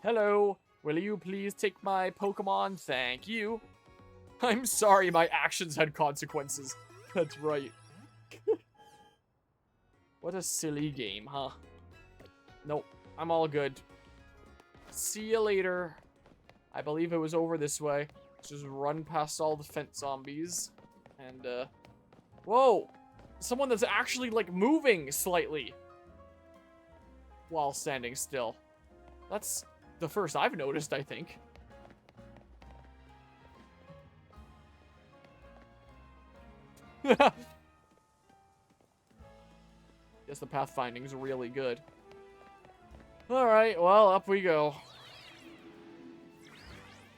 Hello, will you please take my Pokemon? Thank you. I'm sorry, my actions had consequences. That's right. What a silly game, huh? Nope, I'm all good. See you later. I believe it was over this way. Let's just run past all the fence zombies. And, whoa! Someone that's actually, like, moving slightly. While standing still. That's the first I've noticed, I think. Guess the pathfinding's really good. Alright, well, up we go.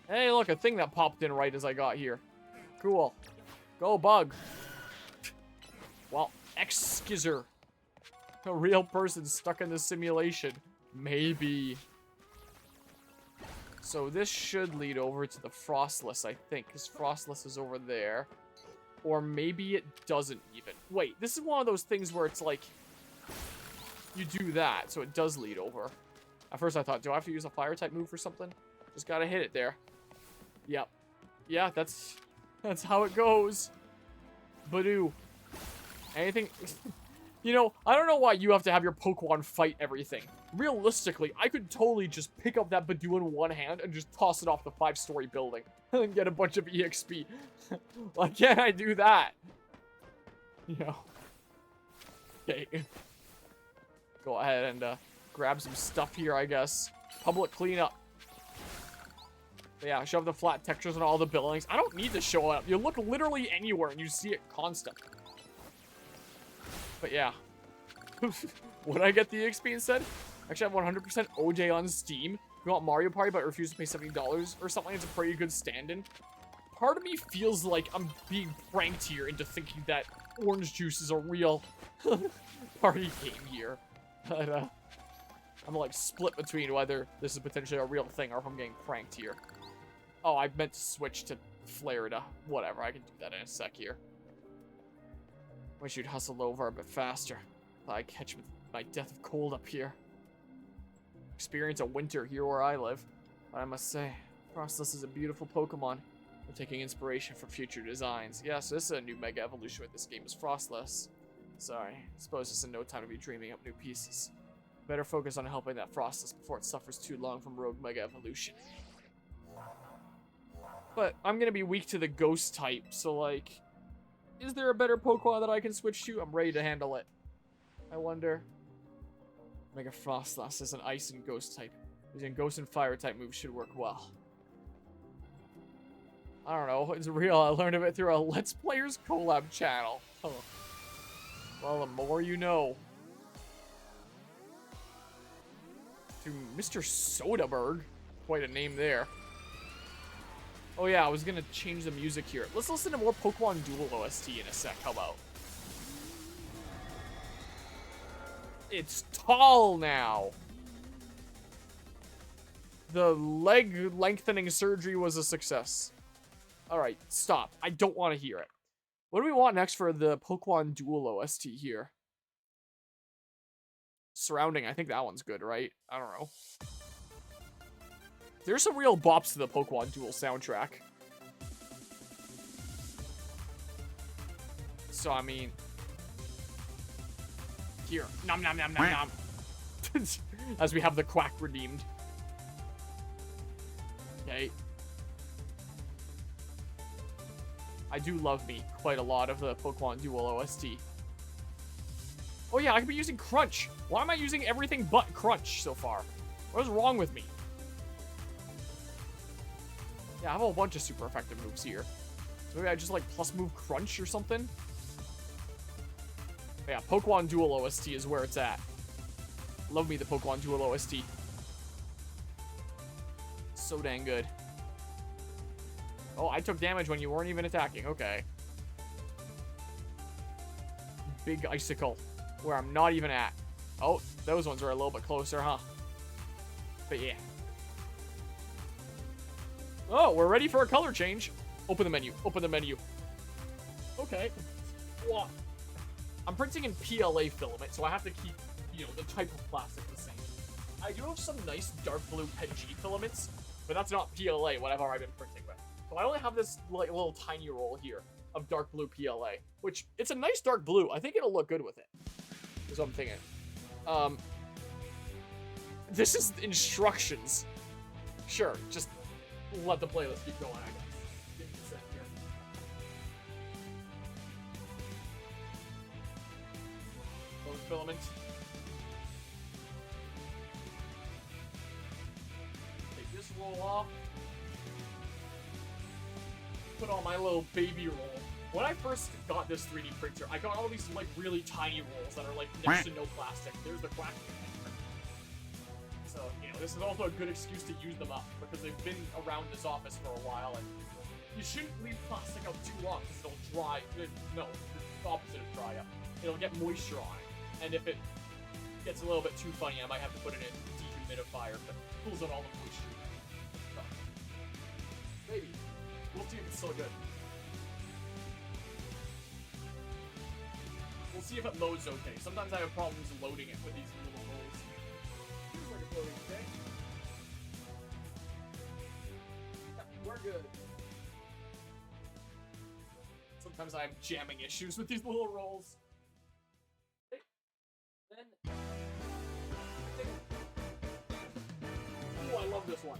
Hey, look, a thing that popped in right as I got here. Cool. Go, bug. Well, X-Skizzer. A real person stuck in the simulation. Maybe. So this should lead over to the Frostless, I think, because Frostless is over there. Or maybe it doesn't even. Wait, this is one of those things where it's like, you do that, so it does lead over. At first I thought, do I have to use a fire type move or something? Just gotta hit it there. Yep. Yeah, that's how it goes. Badoo. Anything... You know, I don't know why you have to have your Pokemon fight everything. Realistically, I could totally just pick up that Badoo in one hand and just toss it off the 5-story building. And get a bunch of EXP. Why can't I do that? You know. Okay. Go ahead and grab some stuff here, I guess. Public cleanup. But yeah, shove the flat textures on all the buildings. I don't need to show it up. You look literally anywhere and you see it constant. But yeah. Would I get the EXP instead? Actually, I have 100% OJ on Steam. You want Mario Party but refuse to pay $70 or something? It's a pretty good stand-in. Part of me feels like I'm being pranked here into thinking that orange juice is a real party game here. But I'm like split between whether this is potentially a real thing or if I'm getting pranked here. Oh, I meant to switch to Flare to whatever. I can do that in a sec here. Wish you'd hustle over a bit faster. Thought I'd catch my death of cold up here. Experience a winter here where I live. But I must say, Frostless is a beautiful Pokemon. I'm taking inspiration from future designs. Yes, this is a new Mega Evolution with this game is Frostless. Sorry, suppose this is no time to be dreaming up new pieces. Better focus on helping that Frostless before it suffers too long from Rogue Mega Evolution. But I'm gonna be weak to the Ghost type, so like... Is there a better Pokemon that I can switch to? I'm ready to handle it. I wonder. Mega Frostless is an Ice and Ghost type. Using Ghost and Fire type moves should work well. I don't know. It's real. I learned of it through a Let's Players collab channel. Oh. Well, the more you know. To Mr. Soderbergh. Quite a name there. Oh yeah, I was gonna change the music here. Let's listen to more Pokemon Duel OST in a sec, how about? It's tall now! The leg lengthening surgery was a success. Alright, stop. I don't want to hear it. What do we want next for the Pokemon Duel OST here? Surrounding, I think that one's good, right? I don't know. There's some real bops to the Pokemon Duel soundtrack. So, I mean... Here. Nom nom nom nom nom. As we have the quack redeemed. Okay. I do love me quite a lot of the Pokemon Duel OST. Oh yeah, I could be using Crunch. Why am I using everything but Crunch so far? What is wrong with me? Yeah, I have a whole bunch of super effective moves here. So maybe I just like plus move Crunch or something? But yeah, Pokemon Duel OST is where it's at. Love me the Pokemon Duel OST. So dang good. Oh, I took damage when you weren't even attacking. Okay. Big Icicle. Where I'm not even at. Oh, those ones are a little bit closer, huh? But yeah. Oh, we're ready for a color change. Open the menu. Open the menu. Okay. What? I'm printing in PLA filament, so I have to keep, you know, the type of plastic the same. I do have some nice dark blue PG filaments, but that's not PLA, whatever I've been printing with. So I only have this like little tiny roll here of dark blue PLA, which it's a nice dark blue. I think it'll look good with it. Is what I'm thinking. This is instructions. Sure, just let the playlist keep going, I guess. Give me a sec here. Those filaments. Take this roll off. Put on my little baby roll. When I first got this 3D printer, I got all these like really tiny rolls that are like next to no plastic. There's the quack. So, you know, this is also a good excuse to use them up because they've been around this office for a while, and you shouldn't leave plastic out too long because it'll dry. No, it's the opposite of dry up. It'll get moisture on it, and if it gets a little bit too funny, I might have to put it in a dehumidifier that pulls out all the moisture. So, maybe. We'll see if it's still good. We'll see if it loads okay. Sometimes I have problems loading it with these little rolls. Seems like it's loading okay. Yeah, we're good. Sometimes I have jamming issues with these little rolls. Okay. Then... Ooh, I love this one.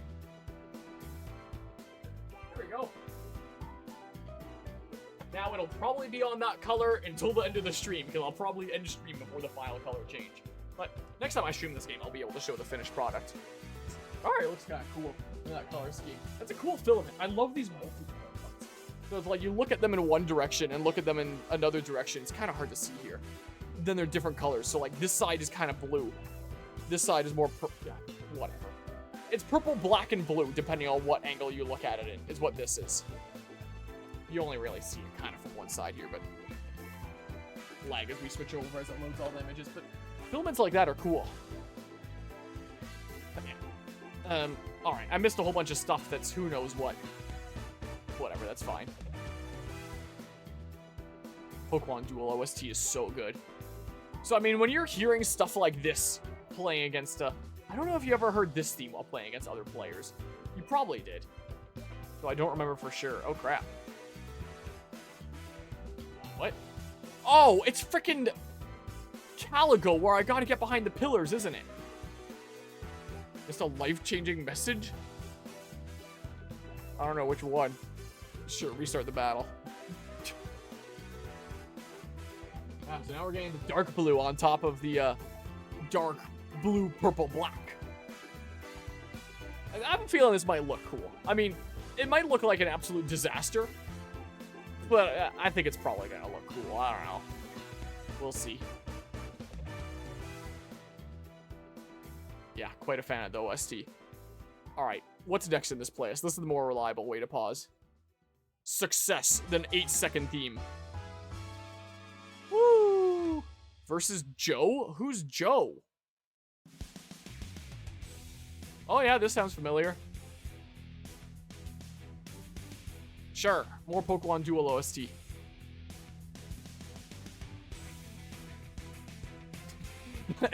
There we go. Now it'll probably be on that color until the end of the stream, because I'll probably end stream before the final color change. But next time I stream this game, I'll be able to show the finished product. Alright, it looks kind of cool in that color scheme. That's a cool filament. I love these multi-color ones. So it's like you look at them in one direction and look at them in another direction. It's kind of hard to see here. Then they're different colors. So like this side is kind of blue. This side is more purple. Yeah, whatever. It's purple, black, and blue, depending on what angle you look at it in, is what this is. You only really see it kind of from one side here, but lag as we switch over as it loads all the images. But filaments like that are cool. But yeah. Alright, I missed a whole bunch of stuff that's who knows what. Whatever, that's fine. Pokémon Duel OST is so good. So, I mean, when you're hearing stuff like this playing against I don't know if you ever heard this theme while playing against other players. You probably did. So I don't remember for sure. Oh, crap. What? Oh, it's frickin' Caligo where I gotta get behind the pillars, isn't it? Just a life-changing message? I don't know which one. Sure, restart the battle. So now we're getting the dark blue on top of the dark blue, purple, black. I have a feeling this might look cool. I mean, it might look like an absolute disaster, but I think it's probably gonna look cool. I don't know. We'll see. Yeah, quite a fan of the OST. Alright, what's next in this playlist? This is the more reliable way to pause. Success, then 8-second theme. Woo! Versus Joe? Who's Joe? Oh yeah, this sounds familiar. Sure, more Pokemon Duel OST.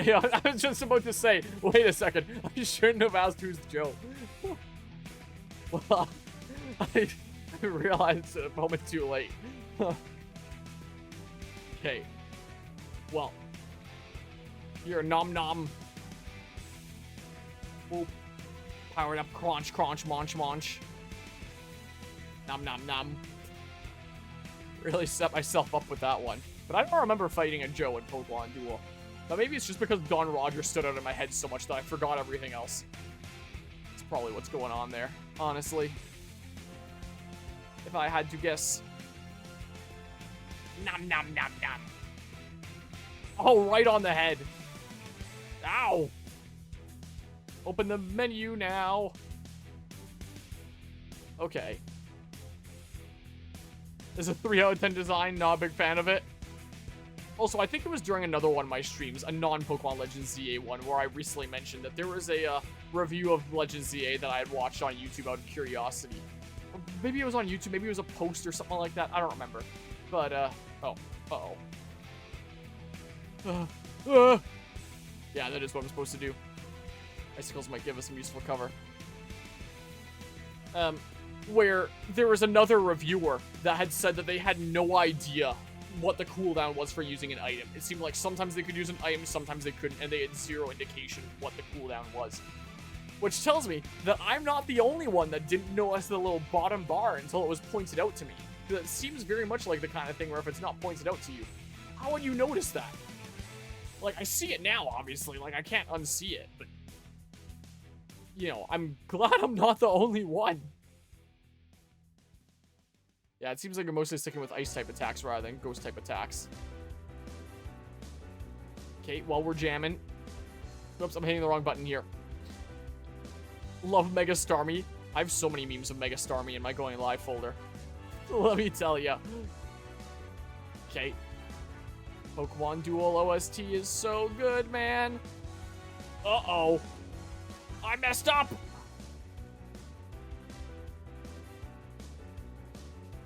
Yeah, I was just about to say, wait a second, I shouldn't have asked who's Joe. Well, I realized it a moment too late. Okay. Well, you're a nom nom. Boop. Powered up, crunch, crunch, munch, munch. Nom nom nom. Really set myself up with that one. But I don't remember fighting a Joe in Pokemon Duel. But maybe it's just because Don Rogers stood out in my head so much that I forgot everything else. That's probably what's going on there, honestly. If I had to guess. Nom nom nom nom. Oh, right on the head. Ow. Open the menu now. Okay. There's a 3 out of 10 design, not a big fan of it. Also, I think it was during another one of my streams, a non-Pokemon Legends ZA one, where I recently mentioned that there was a review of Legends ZA that I had watched on YouTube out of curiosity. Or maybe it was on YouTube, maybe it was a post or something like that, I don't remember. But, oh, uh-oh. Yeah, that is what I'm supposed to do. Icicles might give us some useful cover. Where there was another reviewer that had said that they had no idea what the cooldown was for using an item. It seemed like sometimes they could use an item, sometimes they couldn't, and they had zero indication what the cooldown was. Which tells me that I'm not the only one that didn't notice the little bottom bar until it was pointed out to me. It seems very much like the kind of thing where if it's not pointed out to you, how would you notice that? Like, I see it now, obviously. Like, I can't unsee it, but... You know, I'm glad I'm not the only one. Yeah, it seems like you're mostly sticking with ice-type attacks rather than ghost-type attacks. Okay, while we're jamming... Oops, I'm hitting the wrong button here. Love Mega Starmie. I have so many memes of Mega Starmie in my Going Live folder. Let me tell ya. Okay. Pokemon Duel OST is so good, man. Uh-oh. I messed up!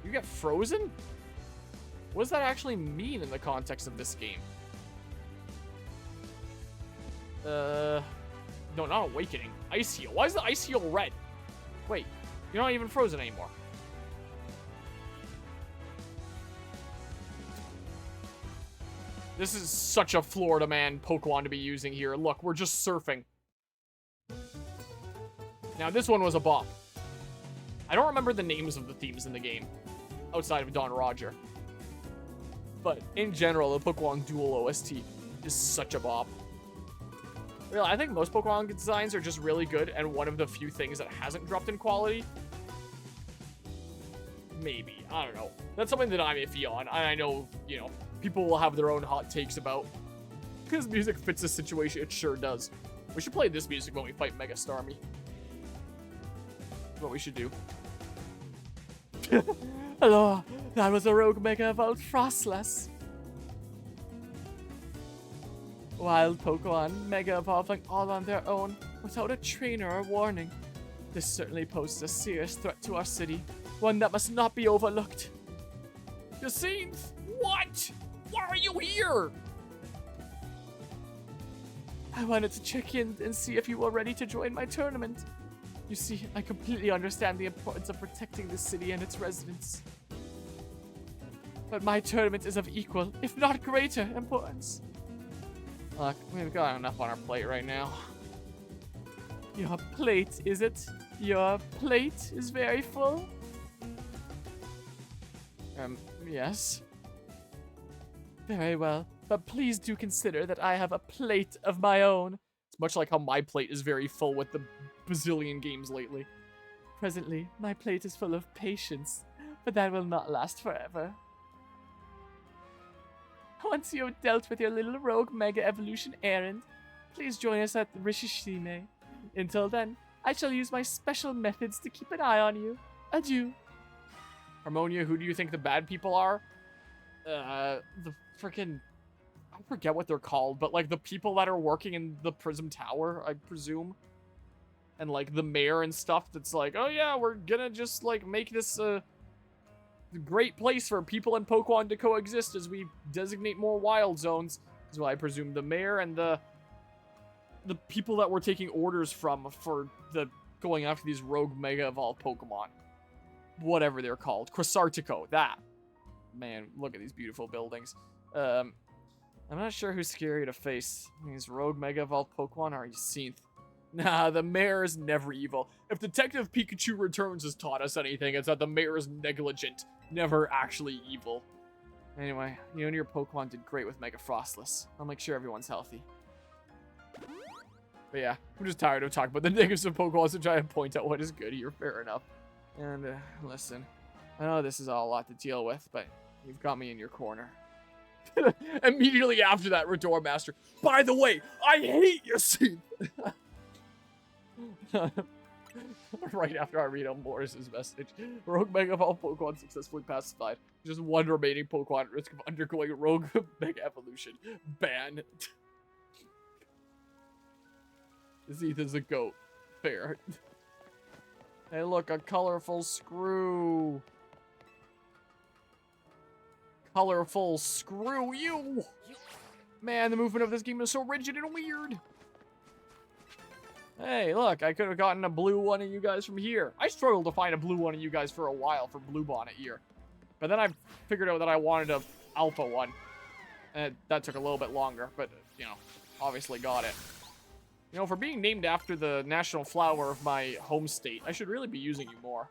You get frozen? What does that actually mean in the context of this game? No, not Awakening. Ice Heal. Why is the Ice Heal red? Wait, you're not even frozen anymore. This is such a Florida man Pokemon to be using here. Look, we're just surfing. Now, this one was a bop. I don't remember the names of the themes in the game, outside of Don Roger. But in general, the Pokemon Duel OST is such a bop. Really, I think most Pokemon designs are just really good, and one of the few things that hasn't dropped in quality. Maybe. I don't know. That's something that I'm iffy on, and I know, you know, people will have their own hot takes about. Because music fits the situation, it sure does. We should play this music when we fight Mega Starmie. What we should do. Hello, that was a rogue Mega Evolved Frostless. Wild Pokemon Mega Evolving all on their own, without a trainer or warning. This certainly poses a serious threat to our city, one that must not be overlooked. Yacinth, what? Why are you here? I wanted to check in and see if you were ready to join my tournament. You see, I completely understand the importance of protecting the city and its residents. But my tournament is of equal, if not greater, importance. Look, we've got enough on our plate right now. Your plate, is it? Your plate is very full? Yes. Very well, but please do consider that I have a plate of my own. It's much like how my plate is very full with the bazillion games lately. Presently, my plate is full of patience, but that will not last forever. Once you have dealt with your little rogue Mega Evolution errand, please join us at Rishishime. Until then, I shall use my special methods to keep an eye on you. Adieu. Harmonia, who do you think the bad people are? The freaking... I forget what they're called, but like the people that are working in the Prism Tower, I presume. And like the mayor and stuff that's like, oh yeah, we're gonna just like make this a great place for people and Pokemon to coexist as we designate more wild zones. So I presume the mayor and the people that we're taking orders from for the going after these rogue Mega Evolved Pokemon. Whatever they're called. Crasartico, that. Man, look at these beautiful buildings. I'm not sure who's scary to face. These rogue Mega Evolved Pokemon or Yacinth. Nah, the mayor is never evil. If Detective Pikachu Returns has taught us anything, it's that the mayor is negligent, never actually evil. Anyway, you and your Pokemon did great with Mega Frostless. I'll make sure everyone's healthy. But yeah, I'm just tired of talking about the negatives of Pokemon, so try and point out what is good here, fair enough. And, listen, I know this is all a lot to deal with, but you've got me in your corner. Immediately after that, Rador Master, by the way, I hate Yacinth! Right after I read out Morris's message. Rogue Mega Evolved Pokemon successfully pacified. Just one remaining Pokemon at risk of undergoing Rogue Mega Evolution. Ban. Yacinth is a goat. Fair. Hey look, a colorful screw. Colorful screw you! Man, the movement of this game is so rigid and weird. Hey, look, I could have gotten a blue one of you guys from here. I struggled to find a blue one of you guys for a while for Blue Bonnet year. But then I figured out that I wanted a alpha one. And that took a little bit longer, but, you know, obviously got it. You know, for being named after the national flower of my home state, I should really be using you more.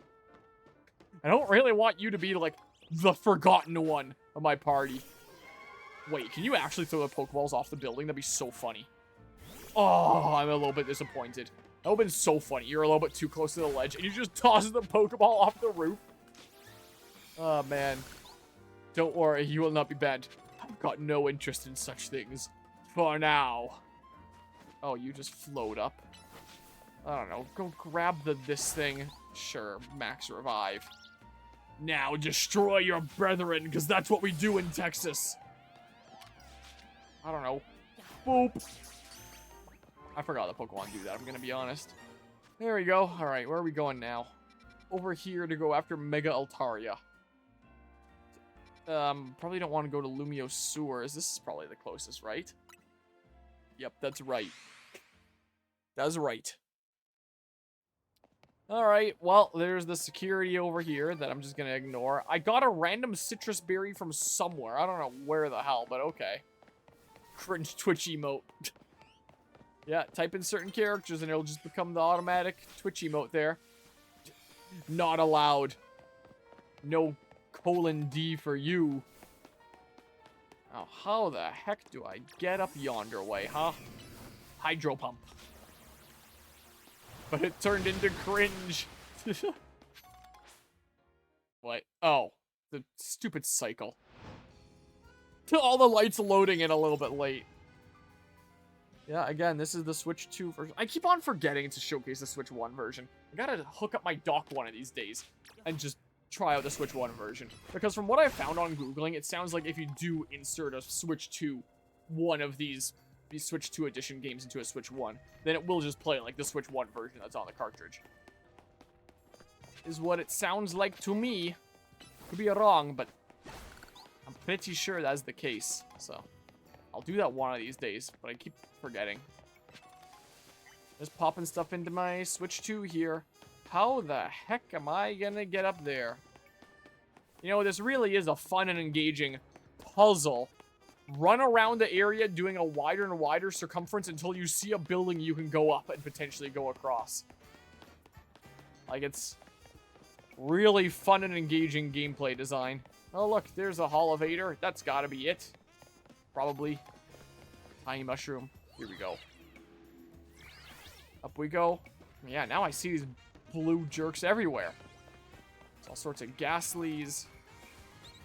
I don't really want you to be, like, the forgotten one of my party. Wait, can you actually throw the Pokeballs off the building? That'd be so funny. Oh, I'm a little bit disappointed. That would've been so funny. You're a little bit too close to the ledge, and you just toss the Pokeball off the roof. Oh, man. Don't worry, you will not be banned. I've got no interest in such things. For now. Oh, you just float up. I don't know. Go grab this thing. Sure, max revive. Now destroy your brethren, because that's what we do in Texas. I don't know. Boop. I forgot that Pokemon do that, I'm gonna be honest. There we go. Alright, where are we going now? Over here to go after Mega Altaria. Probably don't want to go to Lumio Sewers. This is probably the closest, right? Yep, that's right. That's right. Alright, well, there's the security over here that I'm just gonna ignore. I got a random citrus berry from somewhere. I don't know where the hell, but okay. Cringe Twitch emote. Yeah, type in certain characters and it'll just become the automatic Twitch emote there. Not allowed. No :D for you. Oh, how the heck do I get up yonder way, huh? Hydro pump. But it turned into cringe. What? Oh, the stupid cycle. All the lights loading in a little bit late. Yeah, again, this is the Switch 2 version. I keep on forgetting to showcase the Switch 1 version. I gotta hook up my dock one of these days and just try out the Switch 1 version. Because from what I found on Googling, it sounds like if you do insert a Switch 2, one of these Switch 2 edition games into a Switch 1, then it will just play like the Switch 1 version that's on the cartridge. Is what it sounds like to me. Could be wrong, but I'm pretty sure that's the case. So, I'll do that one of these days, but I keep forgetting. Just popping stuff into my Switch 2 here. How the heck am I gonna get up there? You know, this really is a fun and engaging puzzle. Run around the area doing a wider and wider circumference until you see a building you can go up and potentially go across. Like, it's really fun and engaging gameplay design. Oh, look, there's a Holovator. That's gotta be it. Probably. Tiny mushroom. Here we go. Up we go. Yeah, now I see these blue jerks everywhere. It's all sorts of Ghastlies.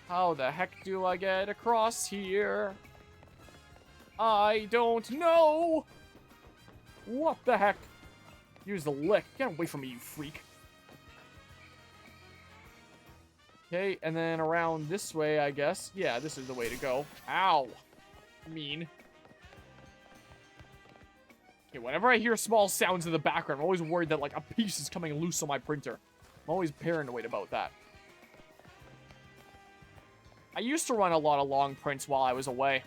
How the heck do I get across here? I don't know. What the heck? Use the lick. Get away from me, you freak. Okay, and then around this way, I guess. Yeah, this is the way to go. Ow. Mean. Okay, whenever I hear small sounds in the background, I'm always worried that, like, a piece is coming loose on my printer. I'm always paranoid about that. I used to run a lot of long prints while I was away.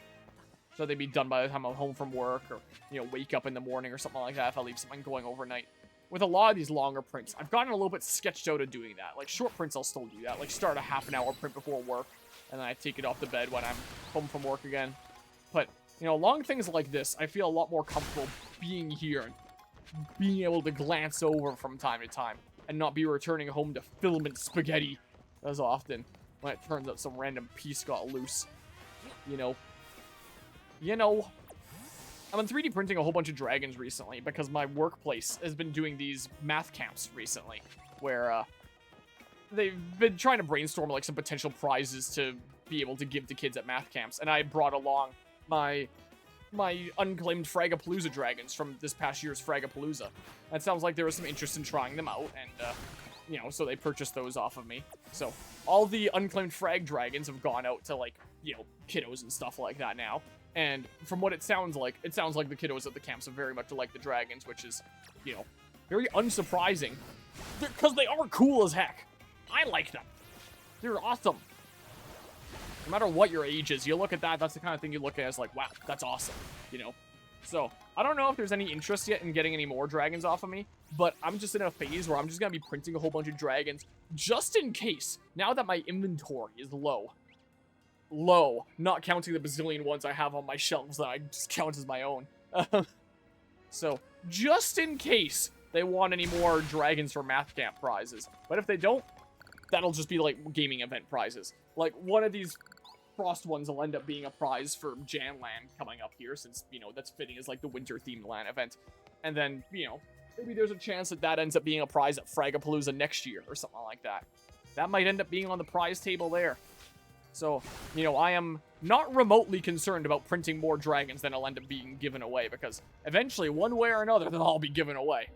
So they'd be done by the time I'm home from work, or, you know, wake up in the morning or something like that if I leave something going overnight. With a lot of these longer prints, I've gotten a little bit sketched out of doing that. Like, short prints, I'll still do that. Like, start a half-an-hour print before work, and then I take it off the bed when I'm home from work again. But, you know, long things like this, I feel a lot more comfortable being here and being able to glance over from time to time and not be returning home to filament spaghetti as often when it turns out some random piece got loose. You know. I've been 3D printing a whole bunch of dragons recently because my workplace has been doing these math camps recently where they've been trying to brainstorm like some potential prizes to be able to give to kids at math camps, and I brought along my unclaimed Fragapalooza dragons from this past year's Fragapalooza. It sounds like there was some interest in trying them out, and you know, so they purchased those off of me. So all the unclaimed frag dragons have gone out to, like, you know, kiddos and stuff like that now. And from what it sounds like the kiddos at the camps are very much like the dragons, which is, you know, very unsurprising. Because they are cool as heck. I like them. They're awesome. No matter what your age is, you look at that, that's the kind of thing you look at as like, wow, that's awesome, you know? So, I don't know if there's any interest yet in getting any more dragons off of me, but I'm just in a phase where I'm just going to be printing a whole bunch of dragons just in case, now that my inventory is low. Low, not counting the bazillion ones I have on my shelves that I just count as my own. So, just in case they want any more dragons for math camp prizes. But if they don't, that'll just be like gaming event prizes. Like one of these frost ones will end up being a prize for Janland coming up here, since, you know, that's fitting as like the winter themed LAN event. And then, you know, maybe there's a chance that that ends up being a prize at Fragapalooza next year or something like that. That might end up being on the prize table there. So, you know, I am not remotely concerned about printing more dragons than will end up being given away, because eventually, one way or another, they'll all be given away.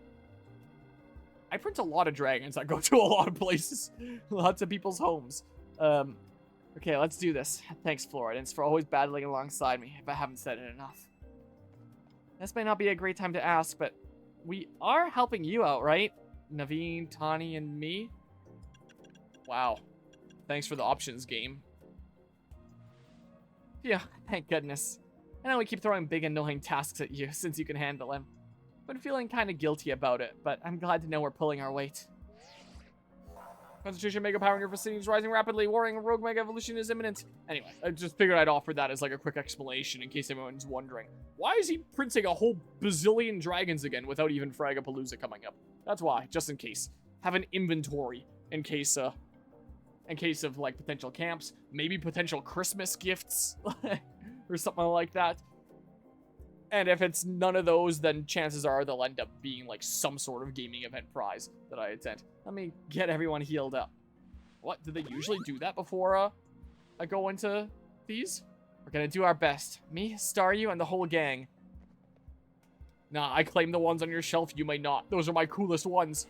I print a lot of dragons. I go to a lot of places. Lots of people's homes. Okay, let's do this. Thanks, Floridans, for always battling alongside me, if I haven't said it enough. This may not be a great time to ask, but we are helping you out, right? Naveen, Tani, and me? Wow. Thanks for the options, game. Yeah, thank goodness. I know we keep throwing big annoying tasks at you since you can handle them. Been feeling kind of guilty about it, but I'm glad to know we're pulling our weight. Concentration mega power in your vicinity is rising rapidly. Warring rogue mega evolution is imminent. Anyway, I just figured I'd offer that as like a quick explanation in case anyone's wondering. Why is he printing a whole bazillion dragons again without even Fragapalooza coming up? That's why, just in case. Have an inventory in case of like potential camps, maybe potential Christmas gifts or something like that. And if it's none of those, then chances are they'll end up being like some sort of gaming event prize that I attend. Let me get everyone healed up. What, do they usually do that before I go into these? We're gonna do our best. Me, Staryu, and the whole gang. Nah, I claim the ones on your shelf, you may not. Those are my coolest ones.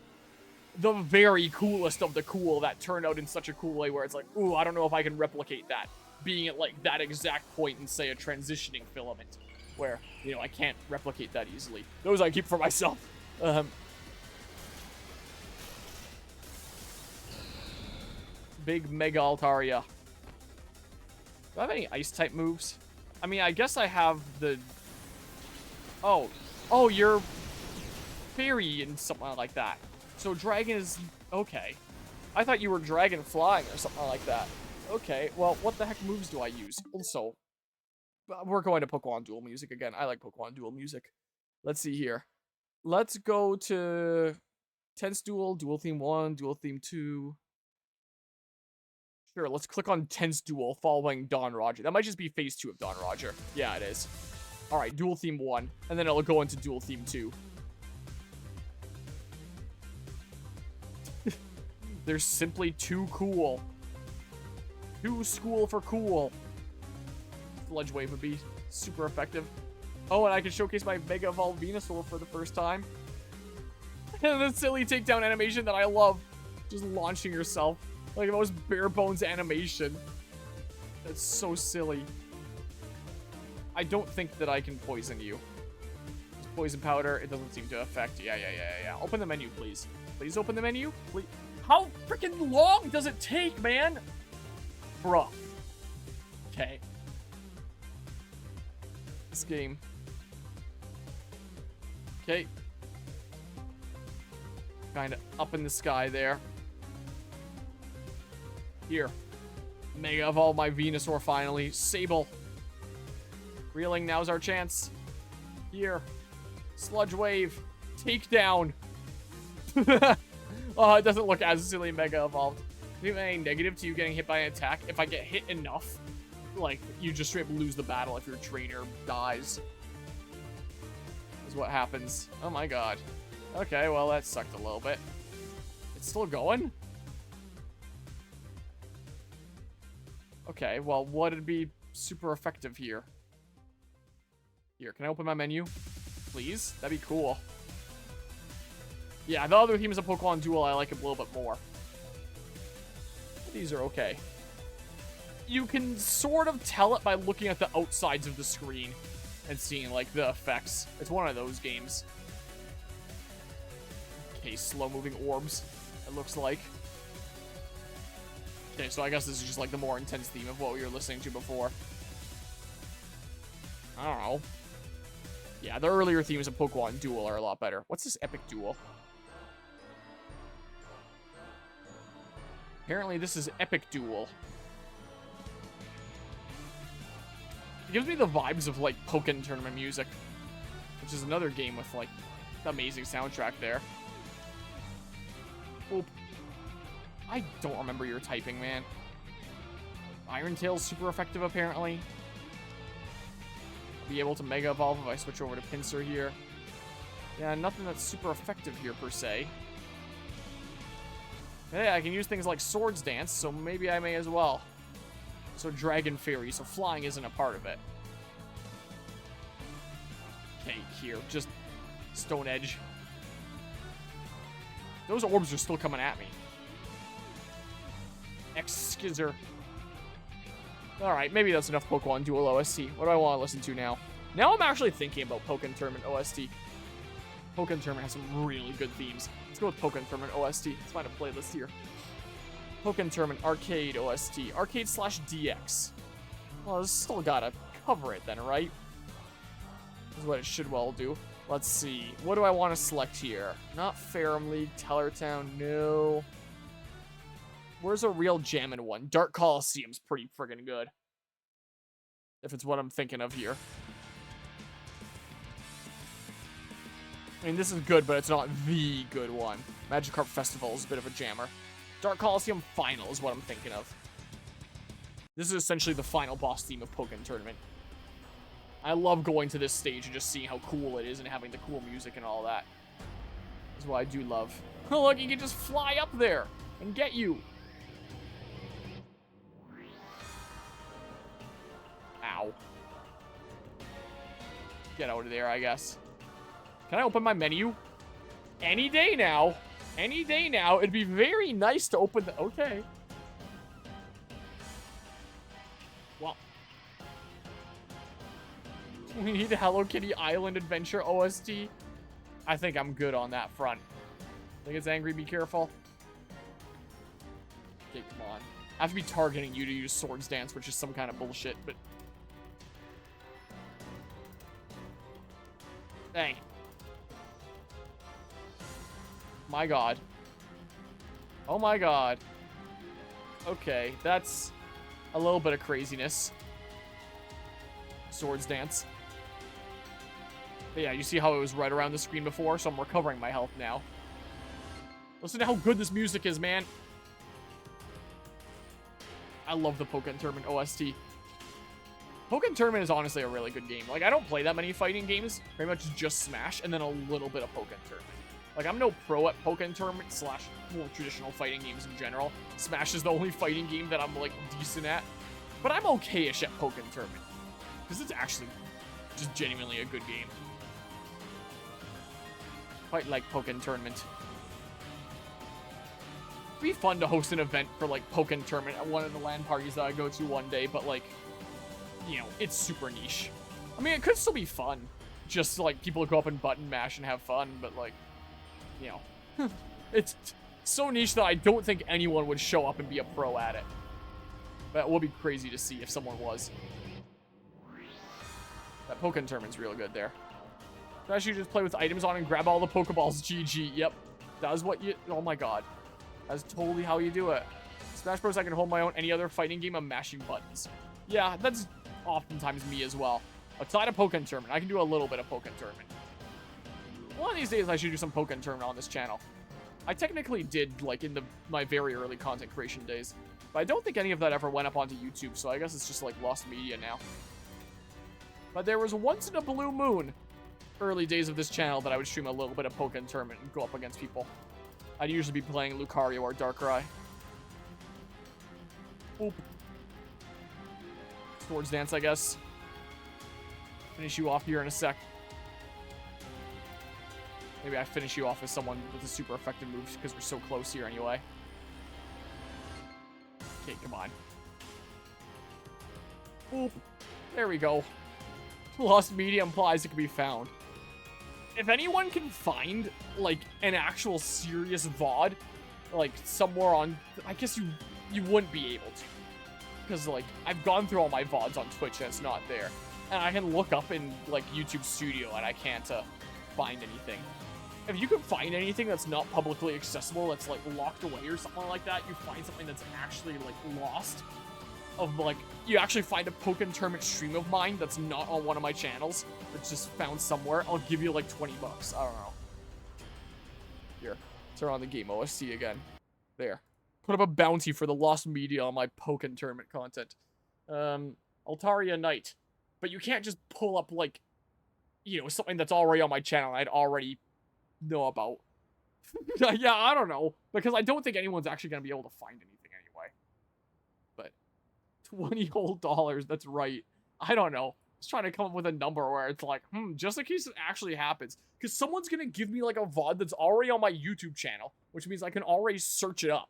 The very coolest of the cool that turned out in such a cool way where it's like, ooh, I don't know if I can replicate that. Being at like that exact point in, say, a transitioning filament. Where, you know, I can't replicate that easily. Those I keep for myself. Big Mega Altaria. Do I have any Ice-type moves? I mean, I guess I have the... Oh, you're Fairy and something like that. So Dragon is... Okay. I thought you were Dragon Flying or something like that. Okay, well, what the heck moves do I use? Also... We're going to Pokémon Duel Music again. I like Pokémon Duel Music. Let's see here. Let's go to Tense Duel, Duel Theme 1, Duel Theme 2. Sure, let's click on Tense Duel following Don Roger. That might just be Phase 2 of Don Roger. Yeah, it is. Alright, Duel Theme 1. And then it'll go into Duel Theme 2. They're simply too cool. Too school for cool. Sludge Wave would be super effective. Oh, and I can showcase my Mega Evolved Venusaur for the first time. And the silly takedown animation that I love. Just launching yourself. Like the most bare bones animation. That's so silly. I don't think that I can poison you. Poison powder, it doesn't seem to affect. Yeah. Open the menu, please. Please open the menu. Please. How freaking long does it take, man? Bruh. Okay. This game. Okay. Kind of up in the sky there. Here. Mega Evolve my Venusaur finally. Sable. Reeling, now's our chance. Here. Sludge Wave. Takedown. Oh, it doesn't look as silly Mega Evolved. Do you have any negative to you getting hit by an attack? If I get hit enough, like, you just straight up lose the battle if your trainer dies. Is what happens. Oh my god. Okay, well, that sucked a little bit. It's still going? Okay, well, what'd be super effective here? Here, can I open my menu? Please? That'd be cool. Yeah, the other themes of Pokemon Duel, I like a little bit more. These are okay. You can sort of tell it by looking at the outsides of the screen and seeing, like, the effects. It's one of those games. Okay, slow-moving orbs, it looks like. Okay, so I guess this is just, like, the more intense theme of what we were listening to before. I don't know. Yeah, the earlier themes of Pokemon Duel are a lot better. What's this epic duel? Apparently this is epic duel. It gives me the vibes of, like, Pokken tournament music, which is another game with, like, amazing soundtrack there. Oop. I don't remember your typing, man. Iron Tail's super effective, apparently. I'll be able to Mega Evolve if I switch over to Pinsir here. Yeah, nothing that's super effective here, per se. Hey, I can use things like Swords Dance, so maybe I may as well. So Dragon Fairy, so flying isn't a part of it. Okay, here, just Stone Edge. Those orbs are still coming at me. X-Skizzer. Alright, maybe that's enough Pokemon Duel OST. What do I want to listen to now? Now I'm actually thinking about Pokken Tournament OST. Pokken Tournament has some really good themes. Let's go with Pokken Tournament OST. Let's find a playlist here. Pokken Tournament Arcade OST. Arcade/DX. Well, it's still gotta cover it then, right? Is what it should well do. Let's see. What do I want to select here? Not Farum League, Tellertown, no. Where's a real jammin' one? Dark Coliseum's pretty friggin' good. If it's what I'm thinking of here. I mean, this is good, but it's not the good one. Magikarp Festival is a bit of a jammer. Dark Coliseum Final is what I'm thinking of. This is essentially the final boss theme of Pokken Tournament. I love going to this stage and just seeing how cool it is and having the cool music and all that. That's what I do love. Oh, look, you can just fly up there and get you. Ow. Get out of there, I guess. Can I open my menu? Any day now. Any day now. It'd be very nice to open the... Okay. Well. We need a Hello Kitty Island Adventure OST. I think I'm good on that front. I think it's angry. Be careful. Okay, come on. I have to be targeting you to use Swords Dance, which is some kind of bullshit, but... Dang. My god. Oh my god. Okay, that's a little bit of craziness. Swords Dance. But yeah, you see how it was right around the screen before, so I'm recovering my health now. Listen to how good this music is, man. I love the Pokken Tournament OST. Pokken Tournament is honestly a really good game. Like, I don't play that many fighting games. Pretty much just Smash, and then a little bit of Pokken Tournament. Like, I'm no pro at Pokken Tournament / more traditional fighting games in general. Smash is the only fighting game that I'm, like, decent at. But I'm okay-ish at Pokken Tournament. Because it's actually just genuinely a good game. Quite like Pokken Tournament. It'd be fun to host an event for, like, Pokken Tournament at one of the LAN parties that I go to one day, but, like, you know, it's super niche. I mean, it could still be fun. Just, like, people go up and button mash and have fun, but, like, you know, it's so niche that I don't think anyone would show up and be a pro at it. But it would be crazy to see if someone was. That Pokken Tournament's real good there. So actually just play with items on and grab all the Pokeballs. GG. Yep. That is what you... Oh my god. That's totally how you do it. Smash Bros. I can hold my own. Any other fighting game, I'm mashing buttons. Yeah, that's oftentimes me as well. Outside of Pokken Tournament, I can do a little bit of Pokken Tournament. One of these days, I should do some Pokken Tournament on this channel. I technically did, like, in my very early content creation days. But I don't think any of that ever went up onto YouTube, so I guess it's just, like, lost media now. But there was once in a blue moon, early days of this channel, that I would stream a little bit of Pokken Tournament and go up against people. I'd usually be playing Lucario or Darkrai. Oop. Swords Dance, I guess. Finish you off here in a sec. Maybe I finish you off with someone with a super effective move because we're so close here anyway. Okay, come on. Oop. There we go. Lost media implies it can be found. If anyone can find, like, an actual serious VOD, like, somewhere on... I guess you wouldn't be able to. Because, like, I've gone through all my VODs on Twitch and it's not there. and I can look up in, like, YouTube Studio, and I can't find anything. If you can find anything that's not publicly accessible, that's, like, locked away or something like that, you find something that's actually, like, lost, of, like, you actually find a Pokken tournament stream of mine that's not on one of my channels, that's just found somewhere, I'll give you, like, 20 bucks. I don't know. Here. Turn on the game OST again. There. Put up a bounty for the lost media on my Pokken tournament content. Altaria Knight. But you can't just pull up, like, you know, something that's already on my channel I'd already know about. Yeah, I don't know. Because I don't think anyone's actually going to be able to find anything anyway. But $20 whole, that's right. I don't know. I was trying to come up with a number where it's like, just in case it actually happens. Because someone's going to give me, like, a VOD that's already on my YouTube channel. Which means I can already search it up.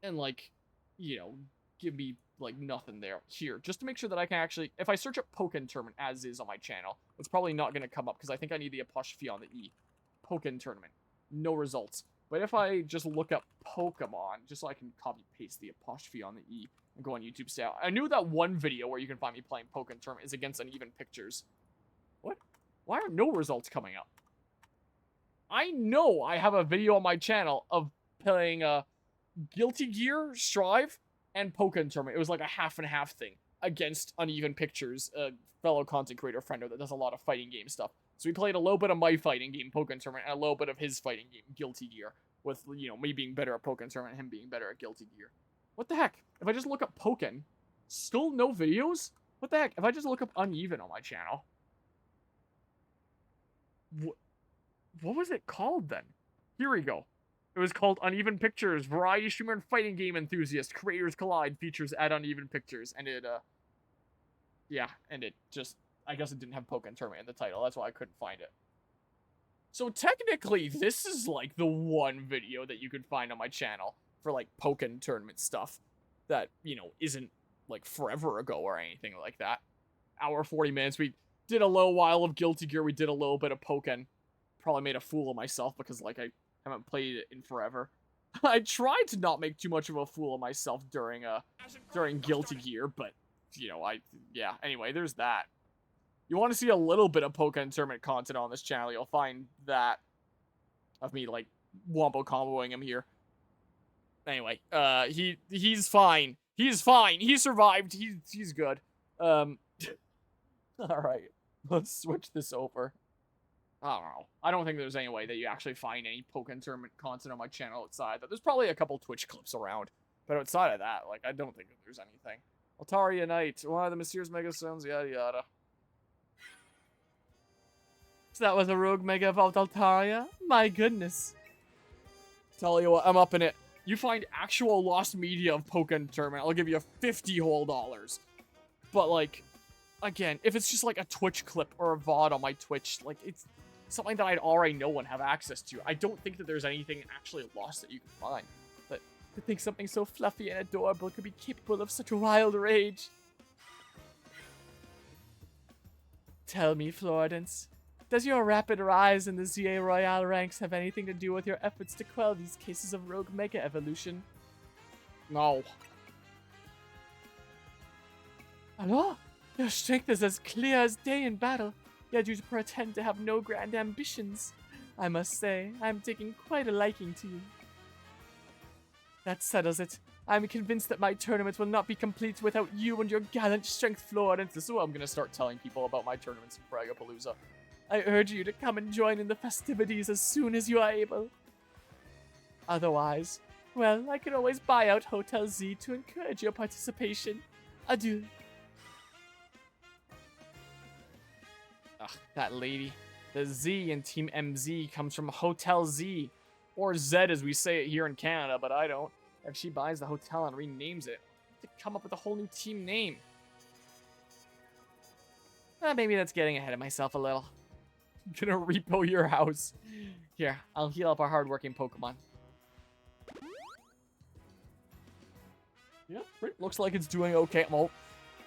And, like, you know, give me, like, nothing there. Here, just to make sure that I can actually... If I search up Pokken Tournament as is on my channel, it's probably not going to come up because I think I need the apostrophe on the E. Pokken Tournament. No results. But if I just look up Pokemon, just so I can copy-paste the apostrophe on the E and go on YouTube style. I knew that one video where you can find me playing Pokken Tournament is against Uneven Pictures. What? Why are no results coming up? I know I have a video on my channel of playing, Guilty Gear, Strive, and Pokken Tournament. It was like a half and half thing against Uneven Pictures, a fellow content creator friend that does a lot of fighting game stuff. So we played a little bit of my fighting game, Pokken Tournament, and a little bit of his fighting game, Guilty Gear, with, you know, me being better at Pokken Tournament and him being better at Guilty Gear. What the heck? If I just look up Pokken, still no videos? What the heck? If I just look up Uneven on my channel, what was it called then? Here we go. It was called Uneven Pictures, variety streamer and fighting game enthusiast. Creators collide, features at Uneven Pictures. And it, yeah, and it just, I guess it didn't have Pokken Tournament in the title. That's why I couldn't find it. So technically, this is like the one video that you could find on my channel for like Pokken Tournament stuff that, you know, isn't like forever ago or anything like that. Hour 40 minutes. We did a little while of Guilty Gear. We did a little bit of Pokken. Probably made a fool of myself because, like, I haven't played it in forever. I tried to not make too much of a fool of myself during Guilty Gear, but, you know, yeah, anyway, there's that. You want to see a little bit of Pokken Tournament content on this channel, you'll find that of me, like, wombo comboing him here. Anyway, he's fine. He's fine. He survived. He's good. Alright, let's switch this over. I don't know. I don't think there's any way that you actually find any Pokken Tournament content on my channel outside that. There's probably a couple Twitch clips around. But outside of that, like, I don't think that there's anything. Altaria Knight. One of the mysterious Mega Stones, yada yada. So that was a rogue Mega Evolved Altaria? My goodness. Tell you what, I'm up in it. You find actual lost media of Pokken Tournament, I'll give you $50 whole. But, like, again, if it's just like a Twitch clip or a VOD on my Twitch, like, it's something that I'd already know and have access to. I don't think that there's anything actually lost that you can find. But to think something so fluffy and adorable could be capable of such wild rage. Tell me, Florence, does your rapid rise in the ZA Royale ranks have anything to do with your efforts to quell these cases of rogue mega evolution? No. Alors? Your strength is as clear as day in battle, yet you pretend to have no grand ambitions. I must say, I'm taking quite a liking to you. That settles it. I'm convinced that my tournament will not be complete without you and your gallant strength, Florence. This is what I'm going to start telling people about my tournaments in Fragapalooza. I urge you to come and join in the festivities as soon as you are able. Otherwise, well, I can always buy out Hotel Z to encourage your participation. Adieu. Ugh, that lady. The Z in Team MZ comes from Hotel Z. Or Z as we say it here in Canada, but I don't. If she buys the hotel and renames it, to come up with a whole new team name. Maybe that's getting ahead of myself a little. I'm gonna repo your house. Here, I'll heal up our hardworking Pokemon. Yeah, looks like it's doing okay. Well,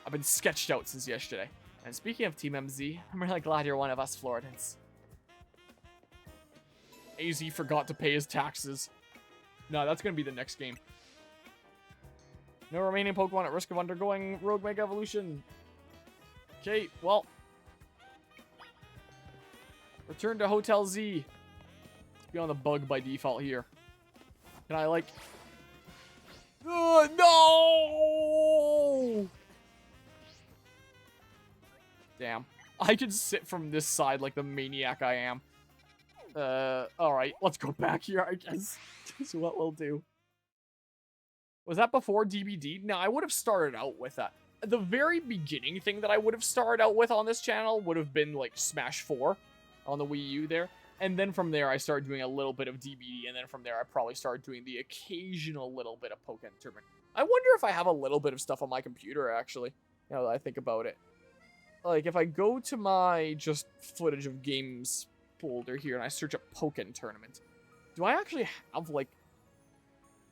I've been sketched out since yesterday. And speaking of Team MZ, I'm really glad you're one of us, Floridans. AZ forgot to pay his taxes. No, that's gonna be the next game. No remaining Pokemon at risk of undergoing Rogue Mega Evolution. Okay, well. Return to Hotel Z. Let's be on the bug by default here. Can I, like... no! Damn. I could sit from this side like the maniac I am. Alright. Let's go back here, I guess. That's what we'll do. Was that before DBD? No, I would have started out with that. The very beginning thing that I would have started out with on this channel would have been, like, Smash 4 on the Wii U there. And then from there, I started doing a little bit of DBD, and then from there, I probably started doing the occasional little bit of Pokémon Tournament. I wonder if I have a little bit of stuff on my computer, actually, now that I think about it. Like, if I go to my just footage of games folder here, and I search up Pokémon Tournament, do I actually have, like...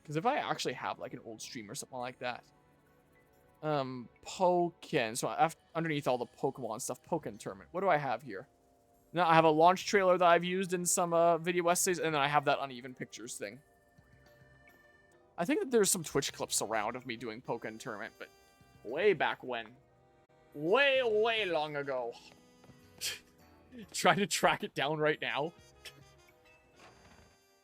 Because if I actually have, like, an old stream or something like that. Pokémon. So, underneath all the Pokemon stuff, Pokémon Tournament. What do I have here? Now, I have a launch trailer that I've used in some video essays, and then I have that uneven pictures thing. I think that there's some Twitch clips around of me doing Pokémon Tournament, but way back when. Way, way long ago. Trying to track it down right now.